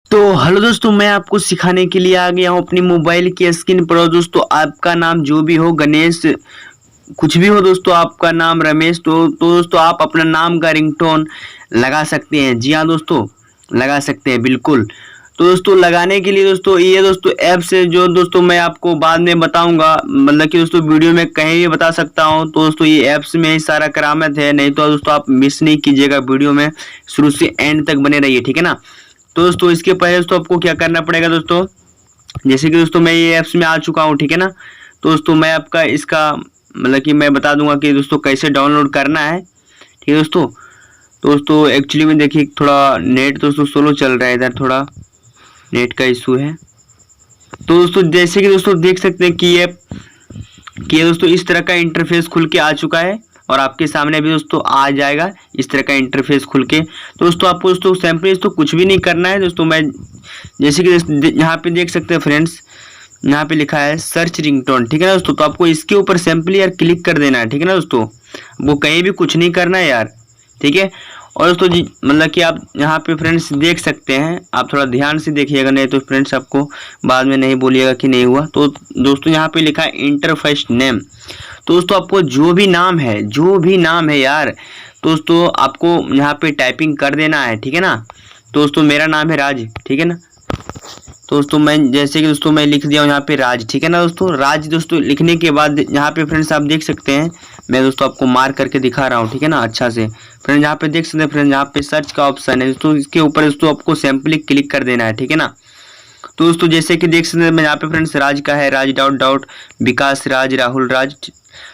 तो हेलो दोस्तों, मैं आपको सिखाने के लिए आ गया हूँ अपनी मोबाइल की स्क्रीन पर। दोस्तों आपका नाम जो भी हो, गणेश कुछ भी हो दोस्तों, आपका नाम रमेश, तो दोस्तों आप अपना नाम का रिंगटोन लगा सकते हैं। जी हाँ दोस्तों, लगा सकते हैं बिल्कुल। तो दोस्तों लगाने के लिए दोस्तों ये दोस्तों ऐप से जो दोस्तों मैं आपको बाद में बताऊंगा, मतलब कि दोस्तों वीडियो में कहीं भी बता सकता हूं। तो दोस्तों ये ऐप्स में ही सारा करामत है, नहीं तो दोस्तों आप मिस नहीं कीजिएगा, वीडियो में शुरू से एंड तक बने रहिए, ठीक है ना। तो दोस्तों इसके पहले दोस्तों आपको क्या करना पड़ेगा दोस्तों, जैसे कि दोस्तों मैं ये ऐप्स में आ चुका हूँ, ठीक है ना। तो दोस्तों मैं आपका इसका मतलब कि मैं बता दूंगा कि दोस्तों कैसे डाउनलोड करना है, ठीक है दोस्तों। तो दोस्तों एक्चुअली में देखिए थोड़ा नेट दोस्तों स्लो चल रहा है, इधर थोड़ा नेट का इशू है। तो दोस्तों जैसे कि दोस्तों देख सकते हैं कि ये दोस्तों इस तरह का इंटरफेस खुल के आ चुका है और आपके सामने भी दोस्तों आ जाएगा इस तरह का इंटरफेस खुल के। तो दोस्तों आपको दोस्तों सिंपली दोस्तों कुछ भी नहीं करना है दोस्तों। मैं जैसे कि यहाँ पे देख सकते हैं फ्रेंड्स, यहाँ पे लिखा है सर्च रिंगटोन, ठीक है ना दोस्तों। तो आपको इसके ऊपर सिंपली यार क्लिक कर देना है, ठीक है ना दोस्तों। वो कहीं भी कुछ नहीं करना है यार, ठीक है। और दोस्तों जी मतलब कि आप यहाँ पे फ्रेंड्स देख सकते हैं, आप थोड़ा ध्यान से देखिएगा, नहीं तो फ्रेंड्स आपको बाद में नहीं बोलिएगा कि नहीं हुआ। तो दोस्तों यहाँ पे लिखा है इंटर फर्स्ट नेम। तो दोस्तों आपको जो भी नाम है यार, तो दोस्तों आपको यहाँ पे टाइपिंग कर देना है, ठीक है ना। तो दोस्तों मेरा नाम है राज, ठीक है ना। तो दोस्तों मैं जैसे कि दोस्तों मैं लिख दिया हूँ यहाँ पे राज, ठीक है ना दोस्तों। राज दोस्तों लिखने के बाद यहाँ पे फ्रेंड्स आप देख सकते हैं, मैं दोस्तों आपको मार्क करके दिखा रहा हूँ, ठीक है ना, अच्छा से। फ्रेंड्स यहाँ पे देख सकते हैं फ्रेंड्स, यहाँ पे सर्च का ऑप्शन है दोस्तों, इसके ऊपर दोस्तों आपको सिंपली क्लिक कर देना है, ठीक है ना। तो दोस्तों जैसे कि देख सकते हैं मैं यहाँ पे फ्रेंड्स राज का है, राज डॉट डॉट विकास राज राहुल राज।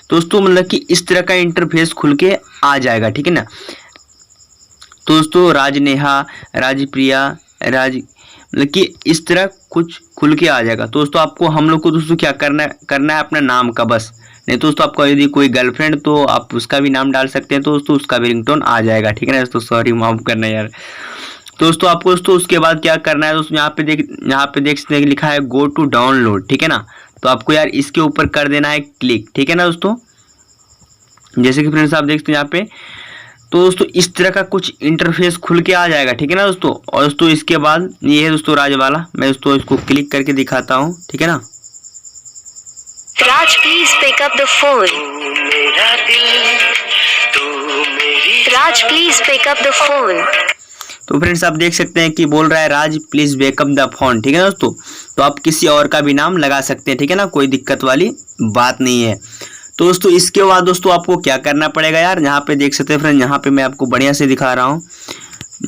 दोस्तों मतलब कि इस तरह का इंटरफेस खुल के आ जाएगा, ठीक है ना। तो दोस्तों राज नेहा, राज प्रिया, राज मतलब कि इस तरह कुछ खुल के आ जाएगा। तो दोस्तों आपको हम लोग को दोस्तों क्या करना है अपना नाम का बस, नहीं तो दोस्तों आपका यदि कोई गर्लफ्रेंड तो आप उसका भी नाम डाल सकते हैं, तो दोस्तों उसका भी रिंगटोन आ जाएगा, ठीक है ना दोस्तों। सॉरी माफ करना यार। तो दोस्तों आपको दोस्तों उसके बाद क्या करना है दोस्तों, यहाँ पे देख सकते हैं लिखा है गो टू डाउनलोड, ठीक है ना। तो आपको यार इसके ऊपर कर देना है क्लिक, ठीक है ना दोस्तों। जैसे कि फ्रेंड्स आप देख सकते हैं यहाँ पे, तो दोस्तों इस तरह का कुछ इंटरफेस खुल के आ जाएगा, ठीक है ना दोस्तों। और दोस्तों इसके बाद ये है दोस्तों राज वाला, मैं दोस्तों इसको क्लिक करके दिखाता हूँ, ठीक है ना। Raj please pick up the phone. Raj please pick up the phone. तो फ्रेंड्स आप देख सकते हैं कि बोल रहा है Raj please backup the phone, ठीक है ना दोस्तों। तो आप किसी और का भी नाम लगा सकते हैं, ठीक है ना, कोई दिक्कत वाली बात नहीं है। तो दोस्तों इसके बाद दोस्तों आपको क्या करना पड़ेगा यार, यहाँ पे देख सकते हैं फ्रेंड, यहाँ पे मैं आपको बढ़िया से दिखा रहा हूँ।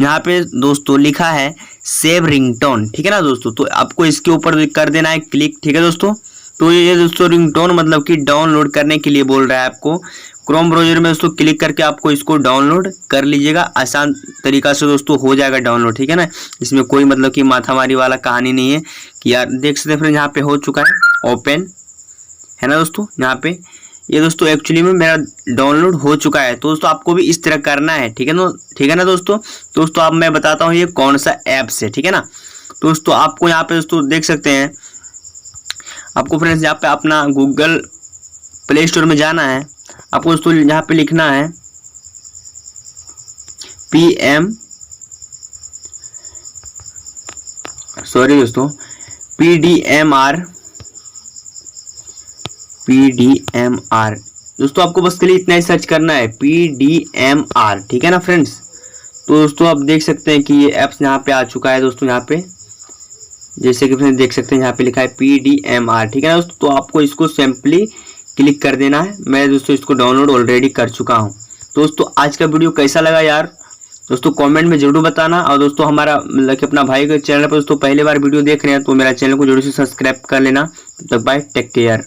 यहाँ पे दोस्तों लिखा है सेव रिंगटोन, ठीक है ना दोस्तों। तो आपको इसके ऊपर कर देना है क्लिक, ठीक है दोस्तों। तो ये दोस्तों रिंगटोन मतलब कि डाउनलोड करने के लिए बोल रहा है आपको। क्रोम ब्राउजर में दोस्तों क्लिक करके आपको इसको डाउनलोड कर लीजिएगा, आसान तरीका से दोस्तों हो जाएगा डाउनलोड, ठीक है ना। इसमें कोई मतलब कि माथामारी वाला कहानी नहीं है कि यार देख सकते हैं फ्रेंड, यहाँ पे हो चुका है ओपन, है ना दोस्तों। यहाँ पे ये दोस्तों एक्चुअली में मेरा डाउनलोड हो चुका है। तो दोस्तों आपको भी इस तरह करना है, ठीक है ना, ठीक है ना दोस्तों। दोस्तों अब मैं बताता हूँ ये कौन सा ऐप्स है, ठीक है ना। दोस्तों आपको यहाँ पे दोस्तों देख सकते हैं, आपको फ्रेंड्स यहाँ पे अपना गूगल प्ले स्टोर में जाना है। आपको दोस्तों यहाँ पे लिखना है PDMR दोस्तों, आपको बस के लिए इतना ही सर्च करना है PDMR, ठीक है ना फ्रेंड्स। तो दोस्तों आप देख सकते हैं कि ये ऐप्स यहाँ पे आ चुका है दोस्तों। यहाँ पे जैसे कि फ्रेंड्स देख सकते हैं यहाँ पे लिखा है PDMR, ठीक है ना दोस्तों। तो आपको इसको सिंपली क्लिक कर देना है। मैं दोस्तों इसको डाउनलोड ऑलरेडी कर चुका हूँ। दोस्तों आज का वीडियो कैसा लगा यार दोस्तों, कमेंट में जरूर बताना। और दोस्तों हमारा मतलब कि अपना भाई के चैनल पर दोस्तों पहली बार वीडियो देख रहे हैं तो मेरा चैनल को जरूर से सब्सक्राइब कर लेना। तब तक बाय, टेक केयर।